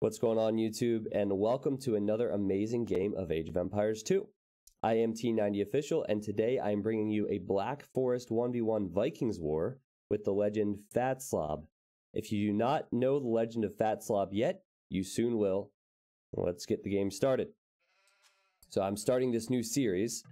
What's going on, YouTube, and welcome to another amazing game of Age of Empires 2. I am T90 Official, and today I am bringing you a Black Forest 1v1 Vikings war with the legend Fatslob. If you do not know the legend of Fatslob yet, you soon will. Let's get the game started. So I'm starting this new series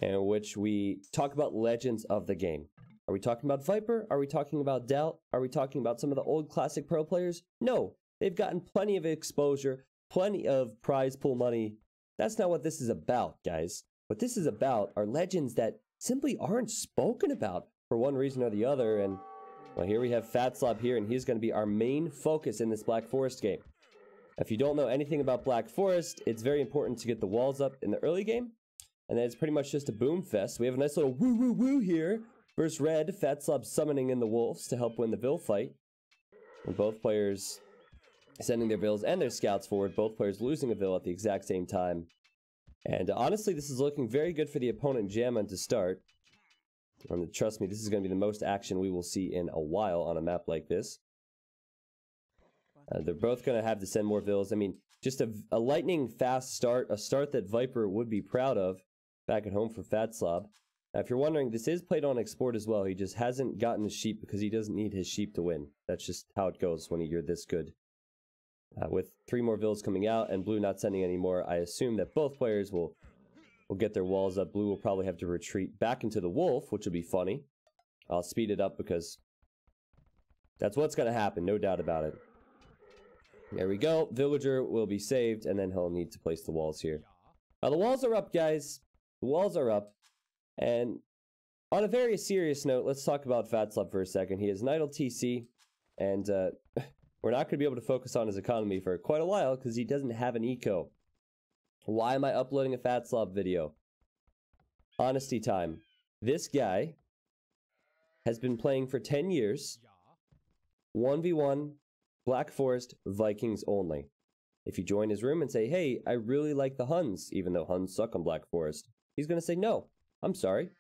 in which we talk about legends of the game. Are we talking about Viper? Are we talking about Doubt? Are we talking about some of the old classic pro players? No. They've gotten plenty of exposure, plenty of prize pool money. That's not what this is about, guys. What this is about are legends that simply aren't spoken about for one reason or the other. And, well, here we have Fatslob here, and he's going to be our main focus in this Black Forest game. If you don't know anything about Black Forest, it's very important to get the walls up in the early game. And then it's pretty much just a boom fest. We have a nice little woo woo woo here. Versus Red, Fatslob summoning in the wolves to help win the Vil fight. And both players sending their Vils and their scouts forward, both players losing a Vil at the exact same time. And honestly, this is looking very good for the opponent Jammin to start. Trust me, this is going to be the most action we will see in a while on a map like this. They're both going to have to send more Vils. I mean, just a lightning fast start, a start that Viper would be proud of back at home for Fatslob. Now, if you're wondering, this is played on export as well. He just hasn't gotten his sheep because he doesn't need his sheep to win. That's just how it goes when you're this good. With 3 more Vils coming out and Blue not sending any more, I assume that both players will get their walls up. Blue will probably have to retreat back into the Wolf, which will be funny. I'll speed it up because that's what's going to happen, no doubt about it. There we go. Villager will be saved, and then he'll need to place the walls here. Now, the walls are up, guys. The walls are up. And on a very serious note, let's talk about Fatslob for a second. He is Untitled TC, and we're not going to be able to focus on his economy for quite a while because he doesn't have an eco. Why am I uploading a Fatslob video? Honesty time. This guy has been playing for 10 years, 1v1, Black Forest, Vikings only. If you join his room and say, hey, I really like the Huns, even though Huns suck on Black Forest, he's going to say, no, I'm sorry.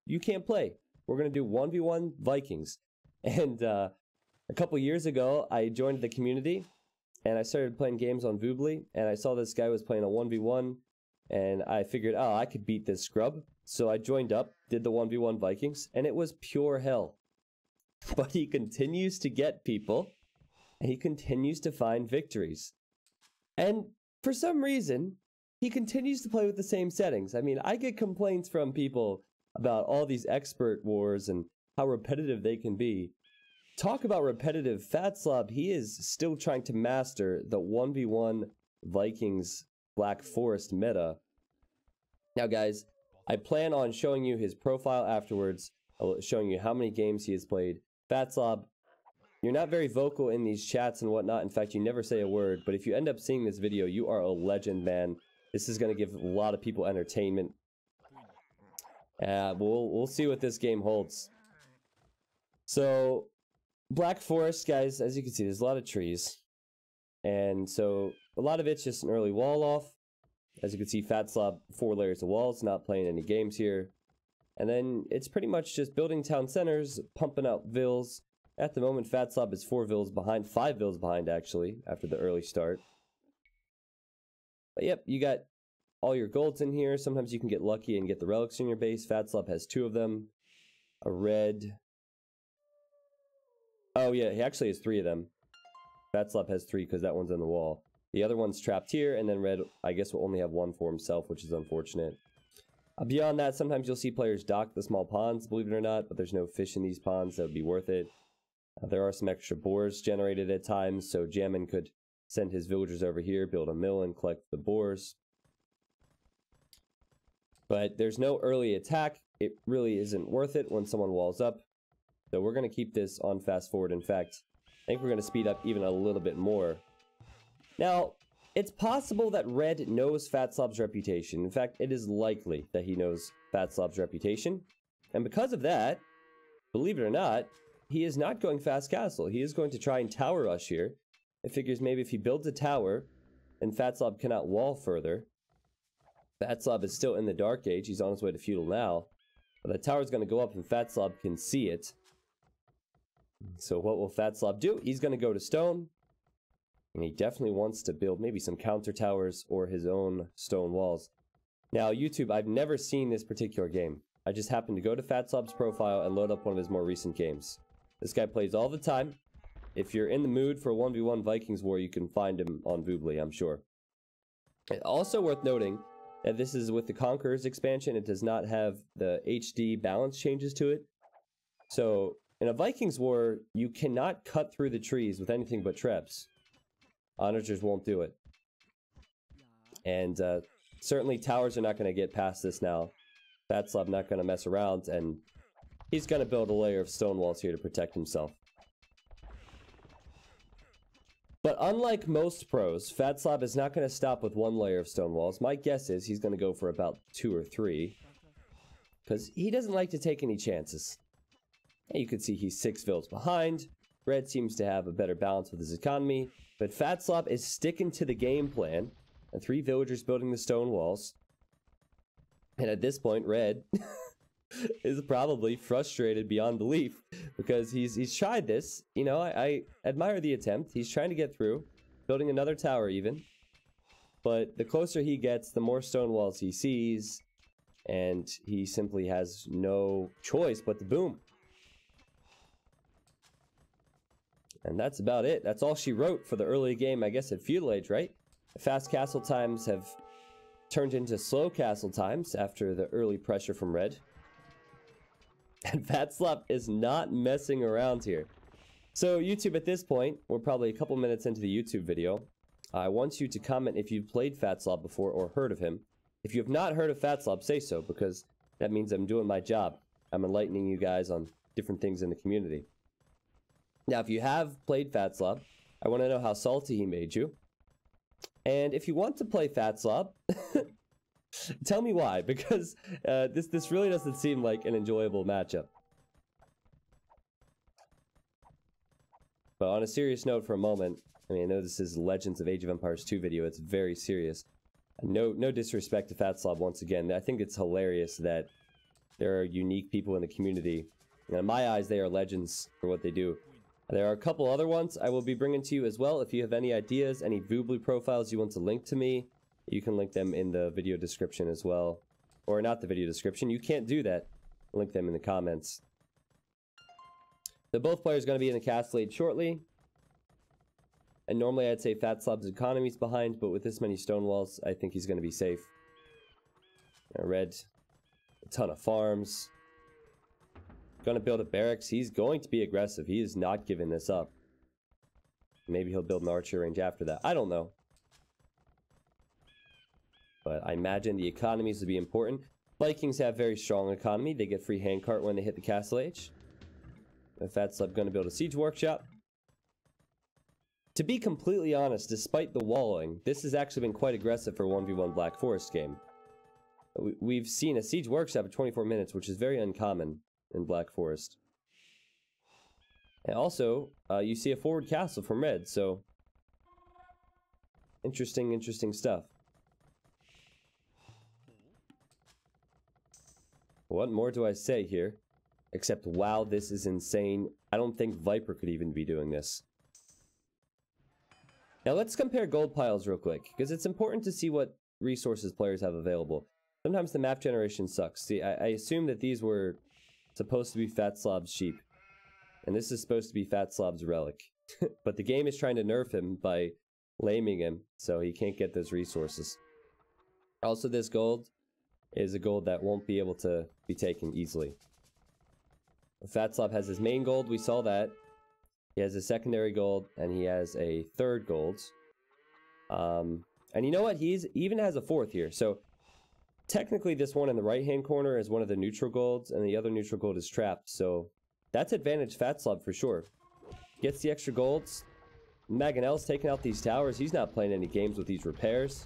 You can't play. We're going to do 1v1 Vikings. And a couple years ago, I joined the community, and I started playing games on Voobly, and I saw this guy was playing a 1v1, and I figured, oh, I could beat this scrub. So I joined up, did the 1v1 Vikings, and it was pure hell. But he continues to get people, and he continues to find victories. And for some reason, he continues to play with the same settings. I mean, I get complaints from people about all these expert wars and how repetitive they can be. Talk about repetitive. Fatslob, he is still trying to master the 1v1 Vikings Black Forest meta. Now, guys, I plan on showing you his profile afterwards, showing you how many games he has played. Fatslob, you're not very vocal in these chats and whatnot. In fact, you never say a word. But if you end up seeing this video, you are a legend, man. This is going to give a lot of people entertainment. We'll see what this game holds. So, Black Forest, guys, as you can see, there's a lot of trees. And so, a lot of it's just an early wall off. As you can see, Fatslob, 4 layers of walls, not playing any games here. And then, it's pretty much just building town centers, pumping out Vils. At the moment, Fatslob is 4 Vils behind, 5 Vils behind, actually, after the early start. But yep, you got all your golds in here. Sometimes you can get lucky and get the relics in your base. Fatslob has 2 of them. A red. Oh yeah, he actually has 3 of them. Fatslob has 3 because that one's on the wall. The other one's trapped here, and then red, I guess, will only have 1 for himself, which is unfortunate. Beyond that, sometimes you'll see players dock the small ponds, believe it or not, but there's no fish in these ponds that would be worth it. There are some extra boars generated at times, so Jammin could send his villagers over here, build a mill, and collect the boars. But there's no early attack. It really isn't worth it when someone walls up. So we're going to keep this on fast forward. In fact, I think we're going to speed up even a little bit more. Now, it's possible that Red knows Fatslob's reputation. In fact, it is likely that he knows Fatslob's reputation. And because of that, believe it or not, he is not going fast castle. He is going to try and tower rush here. It figures maybe if he builds a tower and Fatslob cannot wall further. Fatslob is still in the Dark Age. He's on his way to feudal now. But the tower is going to go up and Fatslob can see it. So what will Fatslob do? He's going to go to stone. And he definitely wants to build maybe some counter towers or his own stone walls. Now, YouTube, I've never seen this particular game. I just happened to go to Fatslob's profile and load up one of his more recent games. This guy plays all the time. If you're in the mood for a 1v1 Vikings war, you can find him on Voobly, I'm sure. Also worth noting that this is with the Conquerors expansion. It does not have the HD balance changes to it. So, in a Vikings war, you cannot cut through the trees with anything but traps. Onagers won't do it. And certainly towers are not going to get past this now. Fatslob not going to mess around, and he's going to build a layer of stone walls here to protect himself. But unlike most pros, Fatslob is not going to stop with one layer of stone walls. My guess is he's going to go for about 2 or 3. Because he doesn't like to take any chances. And you can see he's 6 villas behind. Red seems to have a better balance with his economy. But Fatslob is sticking to the game plan. And 3 villagers building the stone walls. And at this point, Red is probably frustrated beyond belief. Because he's tried this. You know, I admire the attempt. He's trying to get through. Building another tower even. But the closer he gets, the more stone walls he sees. And he simply has no choice but to boom. And that's about it. That's all she wrote for the early game, I guess, at Feudal Age, right? Fast castle times have turned into slow castle times after the early pressure from Red. And Fatslob is not messing around here. So YouTube, at this point, we're probably a couple minutes into the YouTube video. I want you to comment if you've played Fatslob before or heard of him. If you have not heard of Fatslob, say so, because that means I'm doing my job. I'm enlightening you guys on different things in the community. Now, if you have played Fatslob, I want to know how salty he made you. And if you want to play Fatslob, tell me why, because this really doesn't seem like an enjoyable matchup. But on a serious note for a moment, I mean, I know this is Legends of Age of Empires 2 video, it's very serious. No disrespect to Fatslob once again. I think it's hilarious that there are unique people in the community. And in my eyes, they are legends for what they do. There are a couple other ones I will be bringing to you as well. If you have any ideas, any Voobly profiles you want to link to me, you can link them in the video description as well. Or not the video description. You can't do that. Link them in the comments. So both players are going to be in the castle age shortly. And normally I'd say Fatslob's economy's behind, but with this many stone walls, I think he's going to be safe. Red, a ton of farms. Going to build a barracks. He's going to be aggressive. He is not giving this up. Maybe he'll build an archer range after that. I don't know. But I imagine the economies will be important. Vikings have very strong economy. They get free handcart when they hit the castle age. And Fatslob going to build a siege workshop. To be completely honest, despite the walling, this has actually been quite aggressive for a 1v1 Black Forest game. We've seen a siege workshop at 24 minutes, which is very uncommon in Black Forest. And also, you see a forward castle from Red, so interesting stuff. What more do I say here? Except, wow, this is insane. I don't think Viper could even be doing this. Now let's compare gold piles real quick, because it's important to see what resources players have available. Sometimes the map generation sucks. See, I assume that these were supposed to be Fatslob's sheep. And this is supposed to be Fatslob's relic. But the game is trying to nerf him by laming him, so he can't get those resources. Also, this gold is a gold that won't be able to be taken easily. Fatslob has his main gold, we saw that. He has a secondary gold, and he has a third gold. And you know what? He even has a fourth here, so technically, this one in the right-hand corner is one of the neutral golds, and the other neutral gold is trapped, so that's advantage Fatslob for sure. Gets the extra golds. Maganel's taking out these towers. He's not playing any games with these repairs.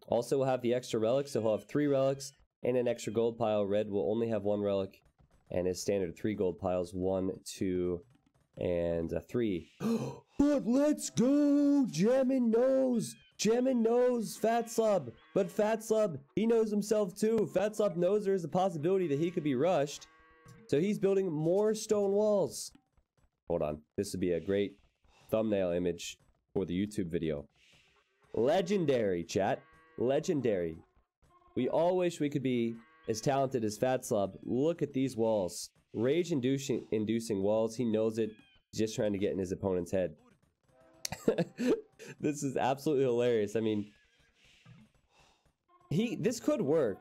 Also, we'll have the extra relics, so he'll have 3 relics and an extra gold pile. Red will only have 1 relic, and his standard 3 gold piles, 1, 2, and 3. But let's go! Jammin' knows! Jammin' knows Fatslob, but Fatslob, he knows himself too. Fatslob knows there is a possibility that he could be rushed, so he's building more stone walls. Hold on, this would be a great thumbnail image for the YouTube video. Legendary, chat. Legendary. We all wish we could be as talented as Fatslob. Look at these walls. Rage-inducing walls. He knows it. He's just trying to get in his opponent's head. This is absolutely hilarious. I mean, this could work.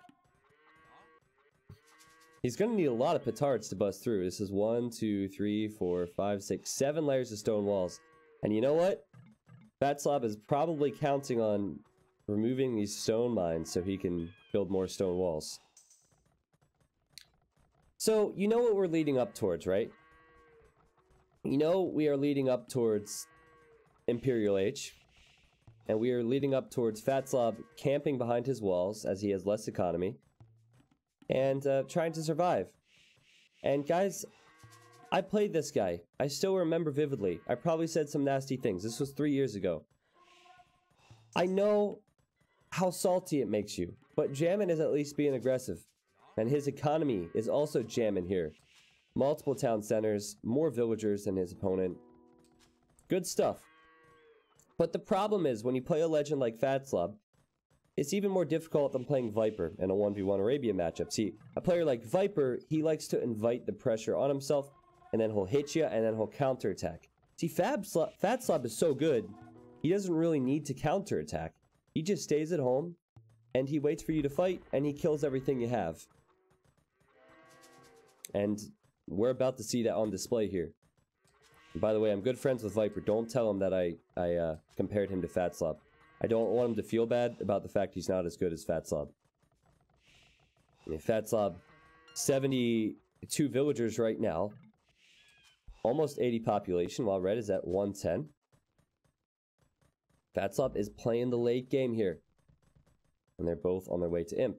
He's going to need a lot of petards to bust through. This is 1, 2, 3, 4, 5, 6, 7 layers of stone walls. And you know what? Fatslob is probably counting on removing these stone mines so he can build more stone walls. So, you know what we're leading up towards, right? You know we are leading up towards Imperial Age. And we are leading up towards Fatslob camping behind his walls as he has less economy. And trying to survive. And guys, I played this guy. I still remember vividly. I probably said some nasty things. This was 3 years ago. I know how salty it makes you, but Jammin is at least being aggressive. And his economy is also jamming here. Multiple town centers, more villagers than his opponent. Good stuff. But the problem is, when you play a legend like Fatslob, it's even more difficult than playing Viper in a 1v1 Arabia matchup. See, a player like Viper, he likes to invite the pressure on himself, and then he'll hit you, and then he'll counterattack. See, Fatslob is so good, he doesn't really need to counterattack. He just stays at home, and he waits for you to fight, and he kills everything you have. And we're about to see that on display here. And by the way, I'm good friends with Viper. Don't tell him that I compared him to Fatslob. I don't want him to feel bad about the fact he's not as good as Fatslob. I mean, Fatslob, 72 villagers right now. Almost 80 population, while Red is at 110. Fatslob is playing the late game here. And they're both on their way to Imp.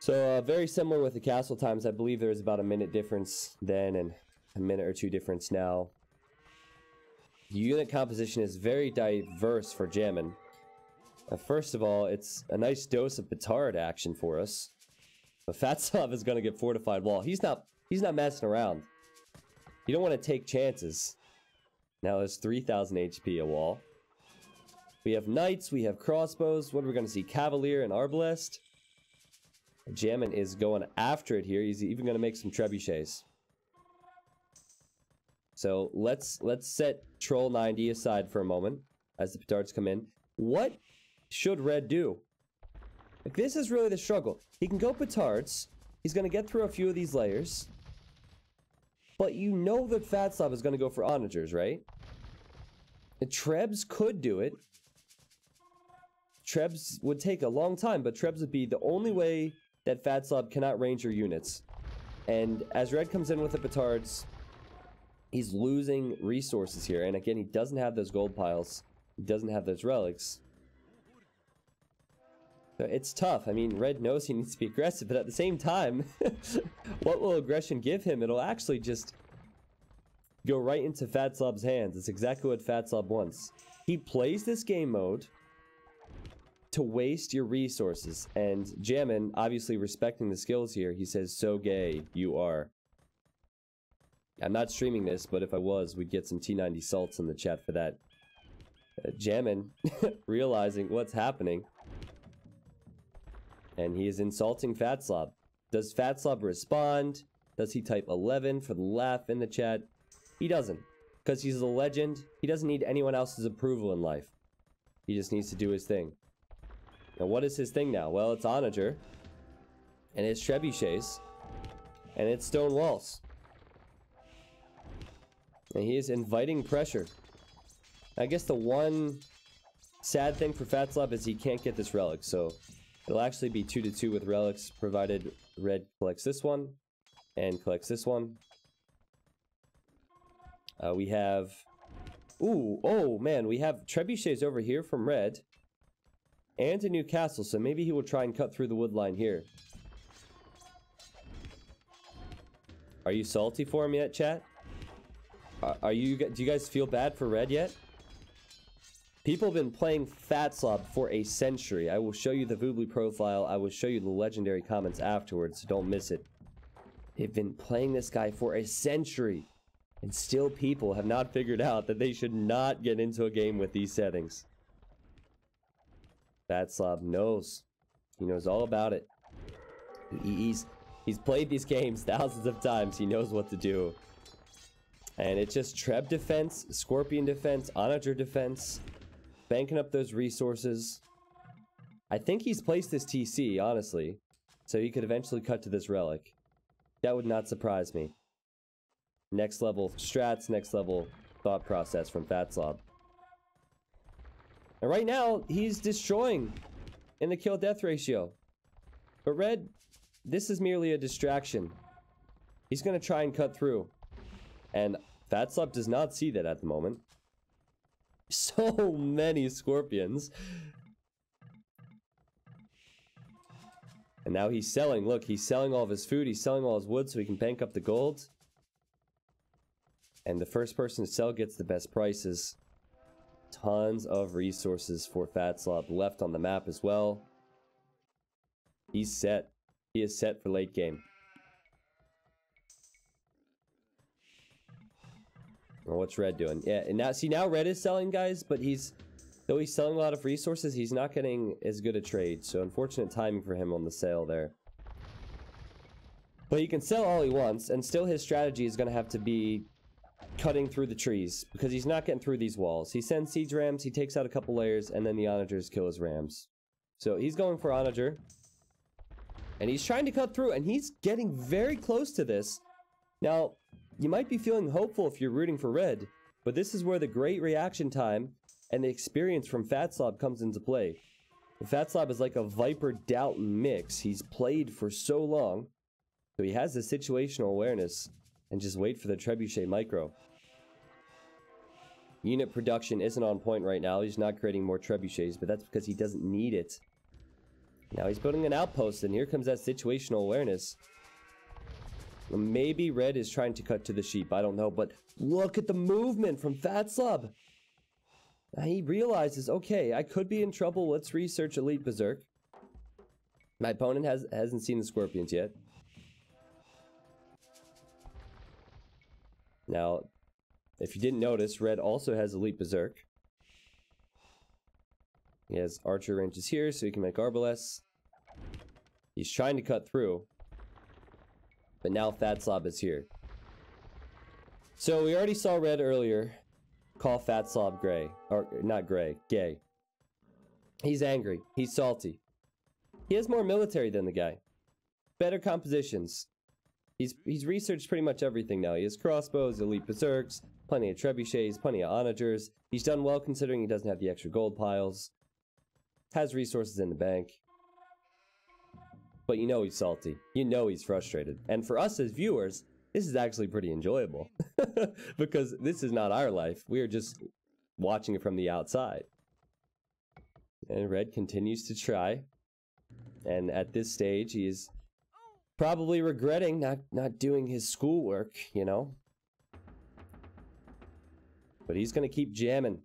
So, very similar with the castle times. I believe there was about a minute difference then and a minute or two difference now. The unit composition is very diverse for Jammin. First of all, it's a nice dose of petard action for us. But Fatslob is going to get fortified wall. He's not messing around. You don't want to take chances. Now there's 3,000 HP a wall. We have knights, we have crossbows. What are we going to see? Cavalier and Arbalest. Jammin is going after it here. He's even going to make some trebuchets. So let's set Troll 90 aside for a moment as the petards come in. What should Red do? Like, this is really the struggle. He can go petards. He's going to get through a few of these layers. But you know that Fatslob is going to go for onagers, right? The Trebs could do it. Trebs would take a long time, but Trebs would be the only way that Fatslob cannot range your units. And as Red comes in with the petards, he's losing resources here. And again, he doesn't have those gold piles. He doesn't have those relics. So it's tough. I mean, Red knows he needs to be aggressive, but at the same time, what will aggression give him? It'll actually just go right into Fatslob's hands. It's exactly what Fatslob wants. He plays this game mode to waste your resources. And Jammin, obviously respecting the skills here, he says, "So gay you are." I'm not streaming this, but if I was, we'd get some T90 salts in the chat for that. Jammin, realizing what's happening. And he is insulting Fatslob. Does Fatslob respond? Does he type 11 for the laugh in the chat? He doesn't. Because he's a legend. He doesn't need anyone else's approval in life. He just needs to do his thing. Now, what is his thing now? Well, it's Onager. And it's trebuchets. And it's stone walls. And he is inviting pressure. I guess the one sad thing for Fatslob is he can't get this relic. So it'll actually be 2-2 with relics, provided Red collects this one and collects this one. We have... Ooh, oh man, we have trebuchets over here from Red. And a new castle, so maybe he will try and cut through the wood line here. Are you salty for him yet, chat? Do you guys feel bad for Red yet? People have been playing Fatslob for a century. I will show you the Voobly profile. I will show you the legendary comments afterwards, so don't miss it. They've been playing this guy for a century. And still people have not figured out that they should not get into a game with these settings. Fatslob knows. He knows all about it. He's played these games thousands of times. He knows what to do. And it's just Treb defense, Scorpion defense, Onager defense. Banking up those resources. I think he's placed this TC, honestly. So he could eventually cut to this relic. That would not surprise me. Next level strats, next level thought process from Fatslob. And right now, he's destroying in the kill-death ratio. But Red, this is merely a distraction. He's going to try and cut through. And Fatslob does not see that at the moment. So many Scorpions. And now he's selling. Look, he's selling all of his food. He's selling all his wood so he can bank up the gold. And the first person to sell gets the best prices. Tons of resources for Fatslob left on the map as well. He's set. He is set for late game. Well, what's Red doing? Yeah, and now Red is selling, guys, but though he's selling a lot of resources, he's not getting as good a trade. So unfortunate timing for him on the sale there. But he can sell all he wants, and still his strategy is going to have to be cutting through the trees, because he's not getting through these walls. He sends siege rams, he takes out a couple layers, and then the onagers kill his rams. So he's going for onager. And he's trying to cut through, and he's getting very close to this. Now, you might be feeling hopeful if you're rooting for Red, but this is where the great reaction time and the experience from Fatslob comes into play. Fatslob is like a Viper Doubt mix. He's played for so long, so he has the situational awareness, and just wait for the Trebuchet micro. Unit production isn't on point right now. He's not creating more Trebuchets, but that's because he doesn't need it. Now he's building an outpost, and here comes that situational awareness. Maybe Red is trying to cut to the sheep. I don't know, but look at the movement from Fatslob. Now he realizes, okay, I could be in trouble. Let's research Elite Berserk. My opponent hasn't seen the Scorpions yet. Now, if you didn't notice, Red also has Elite Berserk. He has archer ranges here, so he can make Arbalest. He's trying to cut through. But now Fatslob is here. So we already saw Red earlier call Fatslob gray. Or, not gray, gay. He's angry. He's salty. He has more military than the guy. Better compositions. He's researched pretty much everything now. He has crossbows, elite berserks, plenty of trebuchets, plenty of onagers. He's done well considering he doesn't have the extra gold piles. Has resources in the bank. But you know he's salty. You know he's frustrated. And for us as viewers, this is actually pretty enjoyable. Because this is not our life. We are just watching it from the outside. And Red continues to try. And at this stage, he is probably regretting not doing his schoolwork, you know. But he's going to keep jamming.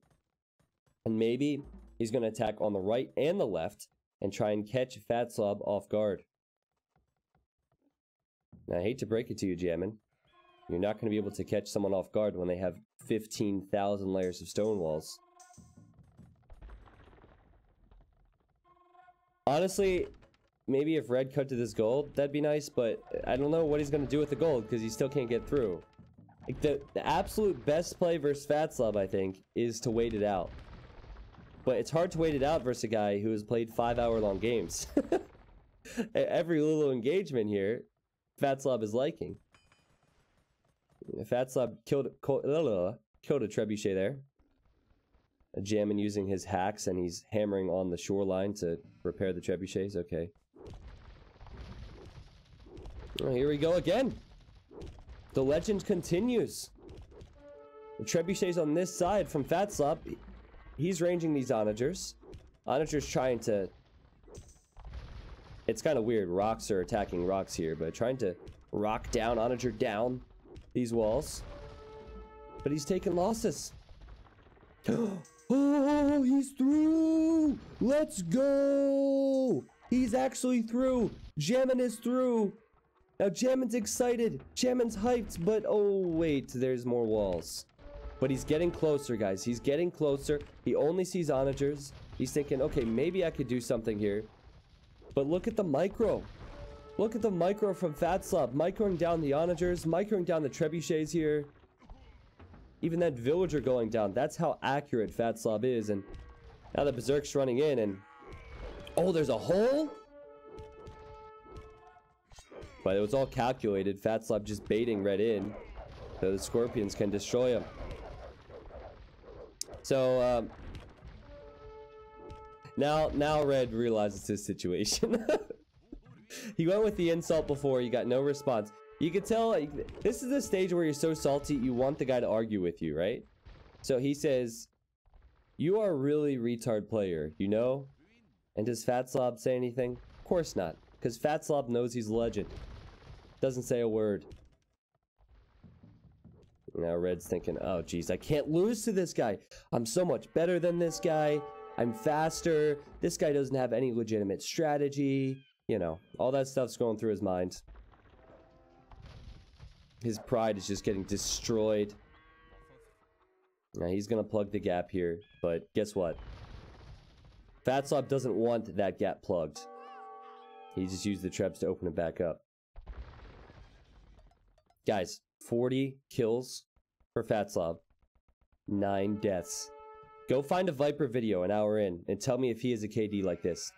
And maybe he's going to attack on the right and the left and try and catch Fatslob off guard. Now, I hate to break it to you, Jammin. You're not going to be able to catch someone off guard when they have 15,000 layers of stone walls. Honestly, maybe if Red cut to this gold, that'd be nice, but I don't know what he's going to do with the gold because he still can't get through. Like the absolute best play versus Fatslob, I think, is to wait it out. But it's hard to wait it out versus a guy who has played 5-hour-long games. Every little engagement here, Fatslob is liking. Fatslob killed a trebuchet there. Jammin using his hacks, and he's hammering on the shoreline to repair the trebuchets. Okay. Well, here we go again. The legend continues. The trebuchets on this side from Fatslob. He's ranging these onagers. Onagers trying to... It's kind of weird. Rocks are attacking rocks here, but trying to rock down, onager down these walls. But he's taking losses. Oh, he's through! Let's go! He's actually through! Jammin is through! Now Jammin's excited. Jammin's hyped, but oh wait, there's more walls. But he's getting closer, guys. He's getting closer. He only sees onagers. He's thinking, okay, maybe I could do something here. But look at the micro. Look at the micro from Fatslob. Microing down the onagers, microing down the trebuchets here. Even that villager going down. That's how accurate Fatslob is. And now the Berserk's running in and... oh, there's a hole? But it was all calculated. Fatslob just baiting Red in. So the Scorpions can destroy him. So, now Red realizes his situation. He went with the insult before. He got no response. You could tell, like, this is the stage where you're so salty, you want the guy to argue with you, right? So he says, you are a really retard player, you know? And does Fatslob say anything? Of course not, because Fatslob knows he's a legend. Doesn't say a word. Now Red's thinking, oh geez, I can't lose to this guy. I'm so much better than this guy. I'm faster. This guy doesn't have any legitimate strategy. You know, all that stuff's going through his mind. His pride is just getting destroyed. Now he's gonna plug the gap here, but guess what? Fatslob doesn't want that gap plugged. He just used the traps to open it back up. Guys, 40 kills for Fatslob. 9 deaths. Go find a Viper video an hour in and tell me if he is a KD like this.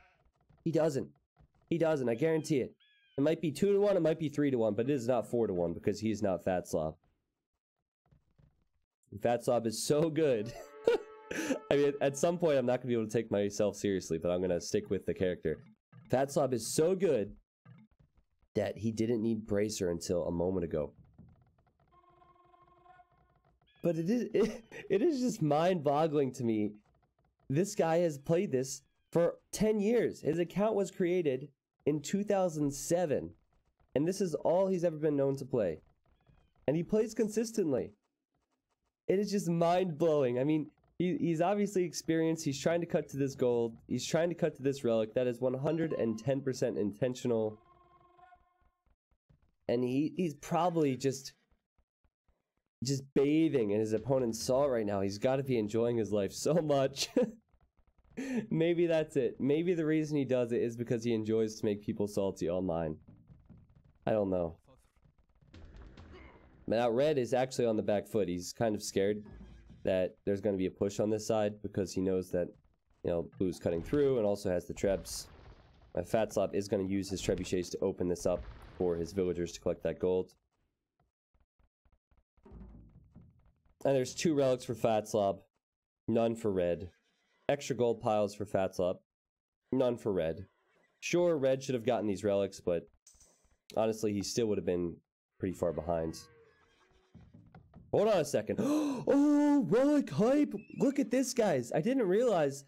He doesn't. He doesn't, I guarantee it. It might be 2 to 1, it might be 3 to 1, but it is not 4 to 1 because he's not Fatslob. Fatslob is so good. I mean, at some point I'm not going to be able to take myself seriously, but I'm going to stick with the character. Fatslob is so good that he didn't need Bracer until a moment ago. But it is just mind-boggling to me. This guy has played this for 10 years. His account was created in 2007. And this is all he's ever been known to play. And he plays consistently. It is just mind-blowing. I mean, he's obviously experienced. He's trying to cut to this gold. He's trying to cut to this relic. That is 110% intentional. And he's probably just bathing in his opponent's salt right now. He's got to be enjoying his life so much. Maybe that's it. Maybe the reason he does it is because he enjoys to make people salty online. I don't know. But now Red is actually on the back foot. He's kind of scared that there's going to be a push on this side because he knows that, you know, Blue's cutting through and also has the trebs. Fatslob is going to use his trebuchets to open this up for his villagers to collect that gold. And there's 2 relics for Fatslob, none for Red. Extra gold piles for Fatslob, none for Red. Sure, Red should have gotten these relics, but honestly, he still would have been pretty far behind. Hold on a second. Oh, relic hype! Look at this, guys. I didn't realize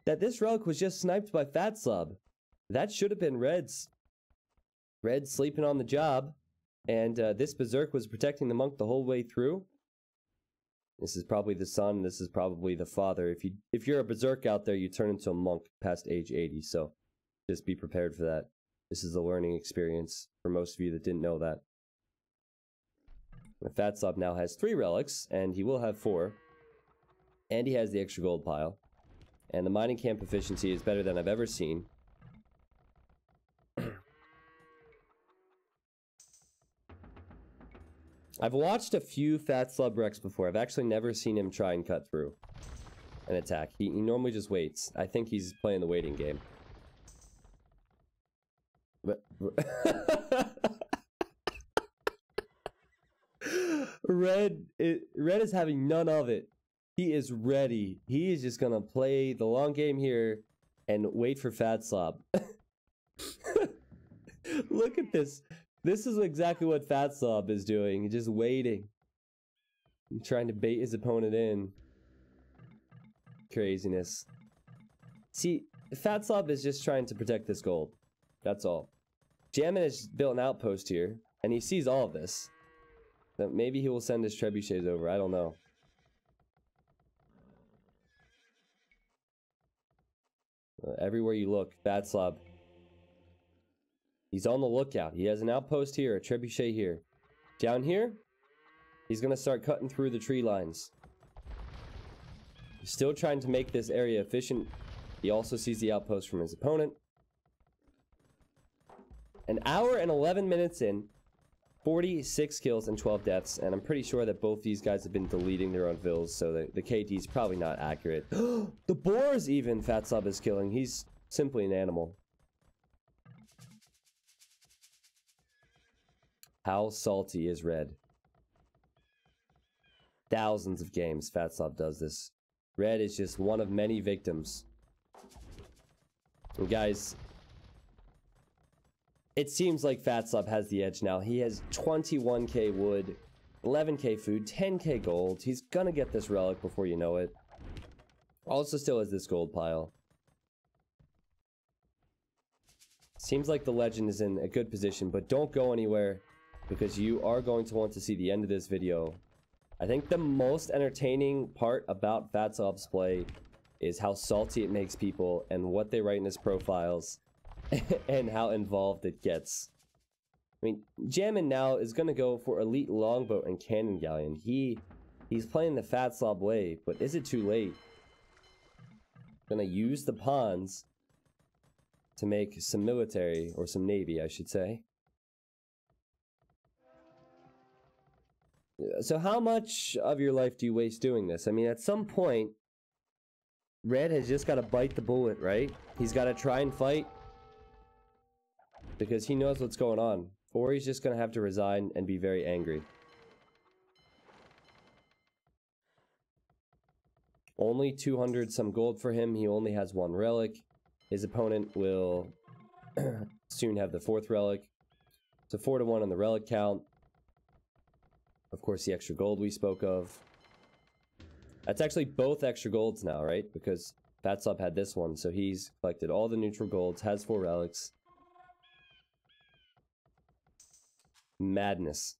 that this relic was just sniped by Fatslob. That should have been Red's. Red sleeping on the job, and this Berserk was protecting the monk the whole way through. This is probably the son, this is probably the father. If you're a Berserk out there, you turn into a monk past age 80, so just be prepared for that. This is a learning experience for most of you that didn't know that. Fatslob now has 3 relics, and he will have 4. And he has the extra gold pile. And the mining camp efficiency is better than I've ever seen. I've watched a few Fatslob Rex before. I've actually never seen him try and cut through an attack. He normally just waits. I think he's playing the waiting game. But Red is having none of it. He is ready. He is just gonna play the long game here and wait for Fatslob. Look at this. This is exactly what Fatslob is doing. He's just waiting. Trying to bait his opponent in. Craziness. See, Fatslob is just trying to protect this gold. That's all. Jammin has built an outpost here, and he sees all of this. So maybe he will send his trebuchets over. I don't know. Everywhere you look, Fatslob. He's on the lookout. He has an outpost here, a trebuchet here. Down here, he's going to start cutting through the tree lines. He's still trying to make this area efficient. He also sees the outpost from his opponent. An hour and 11 minutes in, 46 kills and 12 deaths, and I'm pretty sure that both these guys have been deleting their own vills, so the KD is probably not accurate. The boars even Fatslob is killing. He's simply an animal. How salty is Red? Thousands of games Fatslob does this. Red is just one of many victims. And guys, it seems like Fatslob has the edge now. He has 21k wood, 11k food, 10k gold. He's gonna get this relic before you know it. Also still has this gold pile. Seems like the legend is in a good position, but don't go anywhere because you are going to want to see the end of this video. I think the most entertaining part about Fatslob's play is how salty it makes people and what they write in his profiles and how involved it gets. I mean, Jammin now is going to go for Elite Longboat and Cannon Galleon. He's playing the Fatslob way, but is it too late? Going to use the pawns to make some military, or some navy, I should say. So how much of your life do you waste doing this? I mean, at some point, Red has just got to bite the bullet, right? He's got to try and fight because he knows what's going on. Or he's just going to have to resign and be very angry. Only 200 some gold for him. He only has one relic. His opponent will soon have the 4th relic. So 4-1 on the relic count. Of course, the extra gold we spoke of. That's actually both extra golds now, right? Because Fatslob had this one, so he's collected all the neutral golds, has 4 relics. Madness.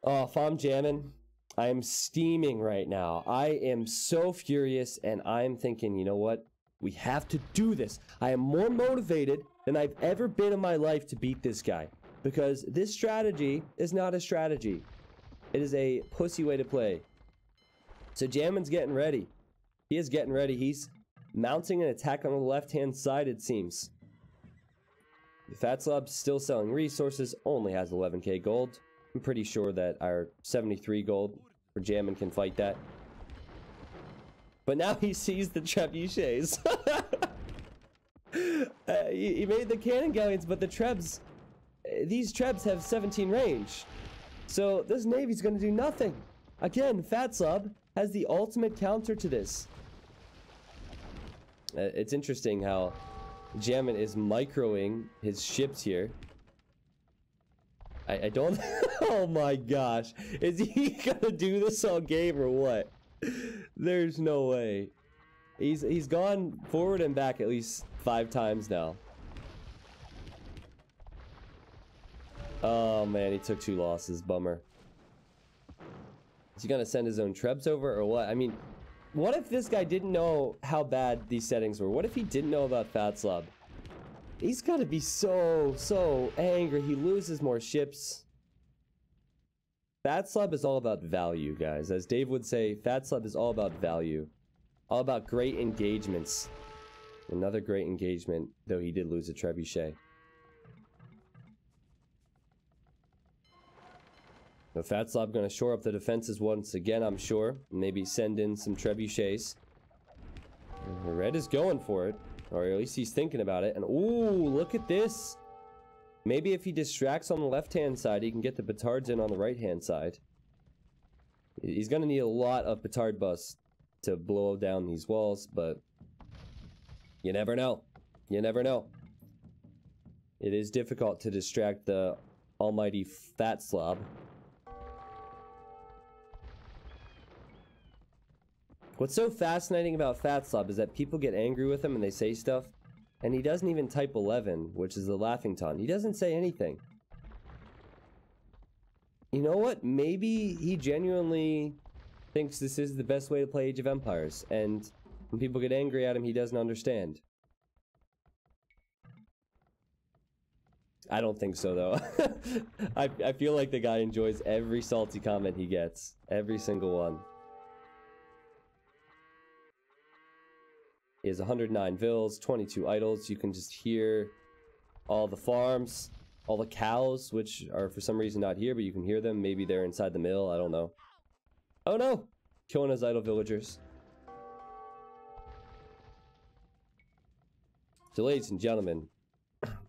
Oh, if I'm jamming, I am steaming right now. I am so furious, and I'm thinking, you know what? We have to do this. I am more motivated than I've ever been in my life to beat this guy. Because this strategy is not a strategy. It is a pussy way to play. So Jammin's getting ready. He is getting ready. He's mounting an attack on the left-hand side, it seems. Fatslob's still selling resources, only has 11k gold. I'm pretty sure that our 73 gold for Jammin can fight that. But now he sees the trebuchets. He made the cannon galleons, but the trebs... These trebs have 17 range. So this navy's going to do nothing. Again, Fatslob has the ultimate counter to this. It's interesting how Jammin is microing his ships here. I don't... Oh my gosh. Is he going to do this all game or what? There's no way. He's gone forward and back at least 5 times now. Oh man, he took 2 losses. Bummer. Is he gonna send his own trebs over or what? I mean, what if this guy didn't know how bad these settings were? What if he didn't know about Fatslob? He's gotta be so angry. He loses more ships. Fatslob is all about value, guys. As Dave would say, Fatslob is all about value. All about great engagements. Another great engagement, though he did lose a trebuchet. Now Fatslob going to shore up the defenses once again, I'm sure. Maybe send in some trebuchets. Red is going for it. Or at least he's thinking about it. And ooh, look at this. Maybe if he distracts on the left-hand side, he can get the petards in on the right-hand side. He's going to need a lot of petard busts to blow down these walls, but you never know. You never know. It is difficult to distract the almighty Fatslob. What's so fascinating about Fatslob is that people get angry with him and they say stuff, and he doesn't even type 11, which is the laughing taunt. He doesn't say anything. You know what? Maybe he genuinely thinks this is the best way to play Age of Empires, and when people get angry at him, he doesn't understand. I don't think so, though. I feel like the guy enjoys every salty comment he gets. Every single one. He has 109 vills, 22 idols. You can just hear all the farms, all the cows, which are for some reason not here, but you can hear them. Maybe they're inside the mill. I don't know. Oh, no! Killing his idle villagers. So, ladies and gentlemen,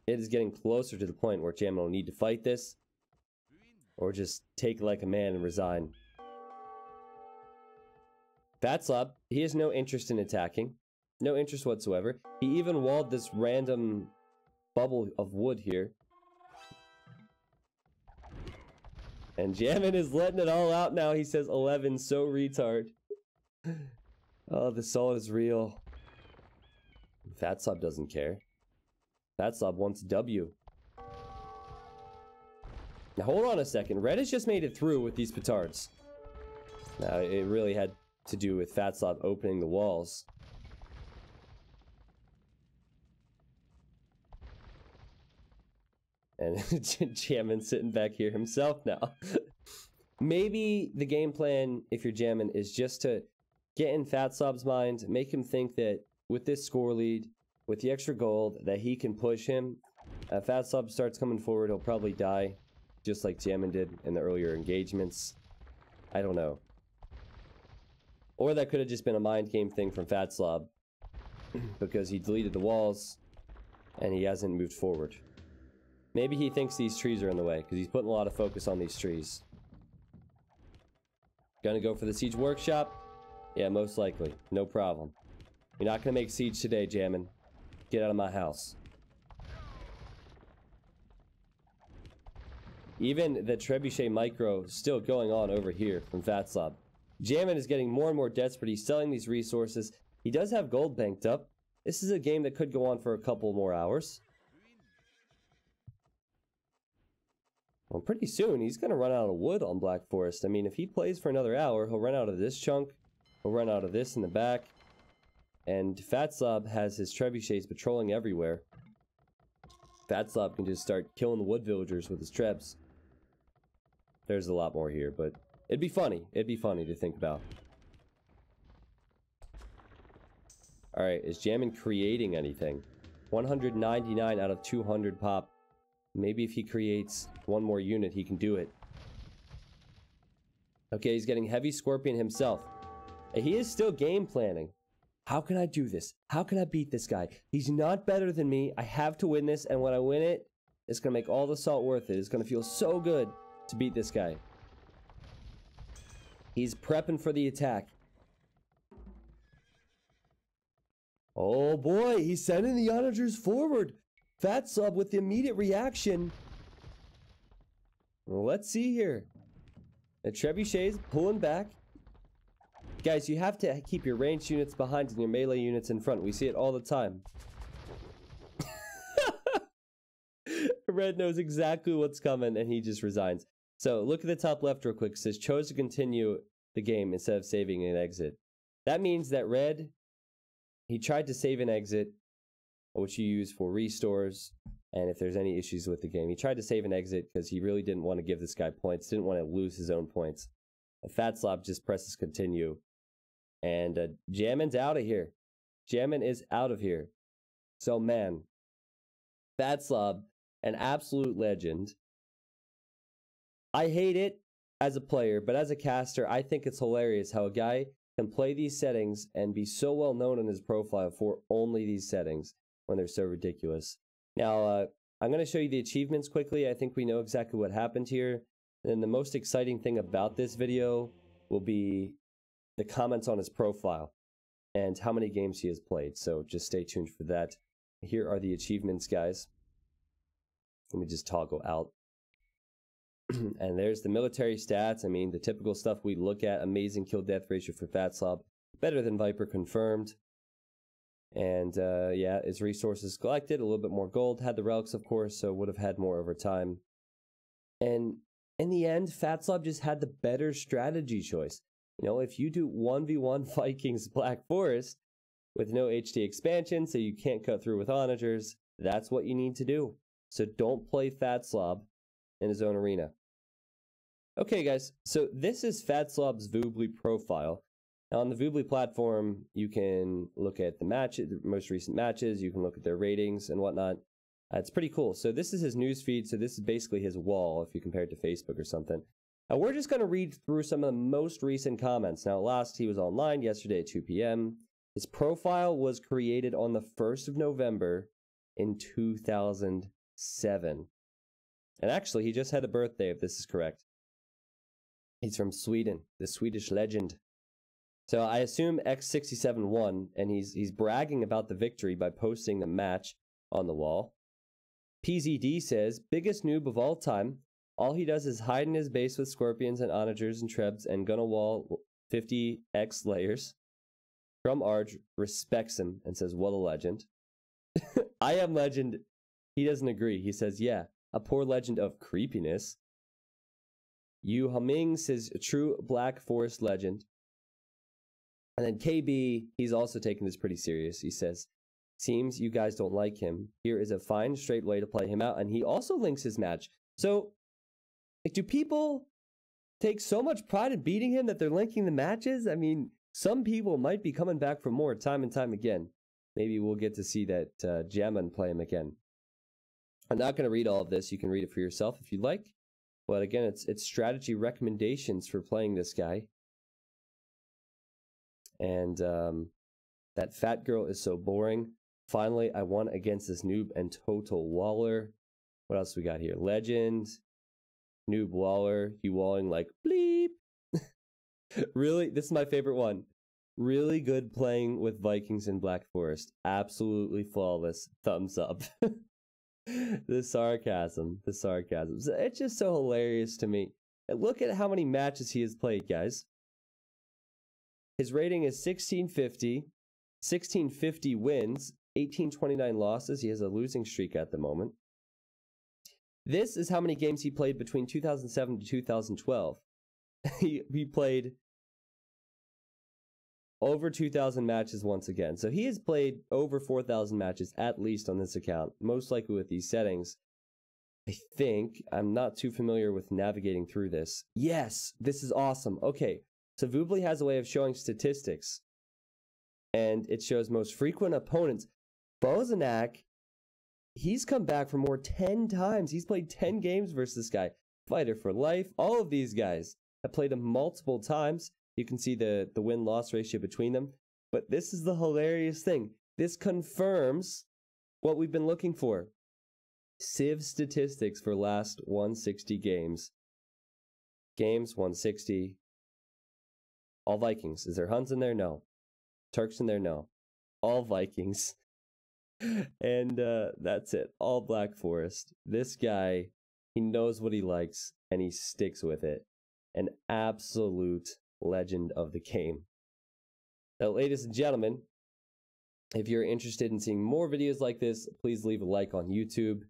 it is getting closer to the point where Jammin will need to fight this, or just take like a man and resign. Fatslob, he has no interest in attacking. No interest whatsoever. He even walled this random bubble of wood here. And Jammin is letting it all out now. He says 11, so retard. Oh, the soul is real. Fatslob doesn't care. Fatslob wants W. Now hold on a second. Red has just made it through with these petards. Now it really had to do with Fatslob opening the walls. And Jammin sitting back here himself now. Maybe the game plan, if you're Jammin, is just to get in Fatslob's mind, make him think that with this score lead, with the extra gold, that he can push him. Fatslob starts coming forward, he'll probably die, just like Jammin did in the earlier engagements. I don't know. Or that could have just been a mind game thing from Fatslob, because he deleted the walls, and he hasn't moved forward. Maybe he thinks these trees are in the way, because he's putting a lot of focus on these trees. Gonna go for the siege workshop? Yeah, most likely. No problem. You're not gonna make siege today, Jammin. Get out of my house. Even the trebuchet micro still going on over here from Fatslob. Jammin is getting more and more desperate. He's selling these resources. He does have gold banked up. This is a game that could go on for a couple more hours. Well, pretty soon he's going to run out of wood on Black Forest. I mean, if he plays for another hour, he'll run out of this chunk. He'll run out of this in the back. And Fatslob has his trebuchets patrolling everywhere. Fatslob can just start killing the wood villagers with his trebs. There's a lot more here, but it'd be funny. It'd be funny to think about. Alright, is Jammin creating anything? 199 out of 200 pop. Maybe if he creates one more unit, he can do it. Okay, he's getting heavy scorpion himself. And he is still game planning. How can I do this? How can I beat this guy? He's not better than me. I have to win this, and when I win it, it's going to make all the salt worth it. It's going to feel so good to beat this guy. He's prepping for the attack. Oh boy, he's sending the onagers forward. Fatslob with the immediate reaction. Well, let's see here. The trebuchets pulling back. Guys, you have to keep your ranged units behind and your melee units in front. We see it all the time. Red knows exactly what's coming and he just resigns. So look at the top left real quick. It says chose to continue the game instead of saving an exit. That means that Red, he tried to save an exit, which you use for restores and if there's any issues with the game. He tried to save an exit because he really didn't want to give this guy points, didn't want to lose his own points. Fatslob just presses continue. And Jammin's out of here. Jammin is out of here. So man, Fatslob, an absolute legend. I hate it as a player, but as a caster, I think it's hilarious how a guy can play these settings and be so well known in his profile for only these settings when they're so ridiculous. Now, I'm going to show you the achievements quickly. I think we know exactly what happened here. And the most exciting thing about this video will be the comments on his profile and how many games he has played. So just stay tuned for that. Here are the achievements, guys. Let me just toggle out. And there's the military stats. I mean, the typical stuff we look at. Amazing kill death ratio for Fatslob. Better than Viper confirmed. And yeah, his resources collected. A little bit more gold. Had the relics, of course, so would have had more over time. And in the end, Fatslob just had the better strategy choice. You know, if you do 1v1 Vikings Black Forest with no HD expansion, so you can't cut through with onagers, that's what you need to do. So don't play Fatslob in his own arena. Okay, guys, so this is Fatslob's Voobly profile. Now, on the Voobly platform, you can look at the most recent matches, you can look at their ratings and whatnot. It's pretty cool. So this is his news feed, so this is basically his wall if you compare it to Facebook or something. Now, we're just going to read through some of the most recent comments. Now, last he was online yesterday at 2 p.m. His profile was created on the 1st of November in 2007. And actually, he just had a birthday, if this is correct. He's from Sweden, the Swedish legend. So I assume X67 won, and he's bragging about the victory by posting the match on the wall. PZD says, biggest noob of all time. All he does is hide in his base with scorpions and onagers and trebs and gonna wall 50x layers. From Arj respects him and says, what a legend. I am legend. He doesn't agree. He says, yeah, a poor legend of creepiness. Yu Haming says, a true Black Forest legend. And then KB, he's also taking this pretty serious. He says, seems you guys don't like him. Here is a fine, straight way to play him out. And he also links his match. So, like, do people take so much pride in beating him that they're linking the matches? I mean, some people might be coming back for more time and time again. Maybe we'll get to see that Jaman play him again. I'm not going to read all of this. You can read it for yourself if you'd like. But again, it's strategy recommendations for playing this guy. And that fat girl is so boring. Finally, I won against this noob and total waller. What else we got here? Legend. Noob waller. You walling like bleep. Really? This is my favorite one. Really good playing with Vikings in Black Forest. Absolutely flawless. Thumbs up. The sarcasm. The sarcasm. It's just so hilarious to me. And look at how many matches he has played, guys. His rating is 1650. 1650 wins. 1829 losses. He has a losing streak at the moment. This is how many games he played between 2007 to 2012. He played over 2,000 matches once again. So he has played over 4,000 matches at least on this account, most likely with these settings. I think, I'm not too familiar with navigating through this. Yes, this is awesome. Okay, so Voobly has a way of showing statistics. And it shows most frequent opponents. Bozanak, he's come back for more 10 times. He's played 10 games versus this guy. Fighter for Life, all of these guys have played him multiple times. You can see the win-loss ratio between them. But this is the hilarious thing. This confirms what we've been looking for. Civ statistics for last 160 games. Games 160. All Vikings. Is there Huns in there? No. Turks in there? No. All Vikings. And that's it. All Black Forest. This guy, he knows what he likes and he sticks with it. An absolute legend of the game. Now, ladies and gentlemen, if you're interested in seeing more videos like this, please leave a like on YouTube.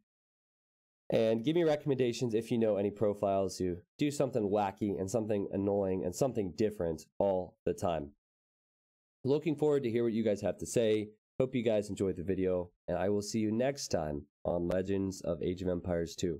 And give me recommendations if you know any profiles who do something wacky and something annoying and something different all the time. Looking forward to hear what you guys have to say. Hope you guys enjoyed the video, and I will see you next time on Legends of Age of Empires 2.